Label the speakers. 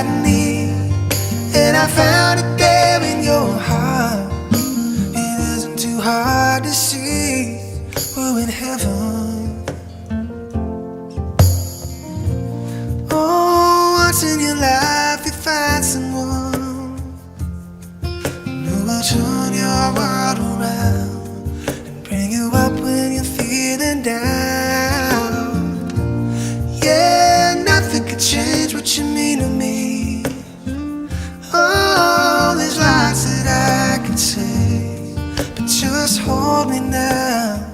Speaker 1: I need, and I found it there in your heart. It isn't too hard to see we're in heaven. Oh, once in your life you find someone who will turn your world around and bring you up when you're feeling down. Yeah, nothing could change what you mean to me. Oh, there's lots that I can say, but just hold me now.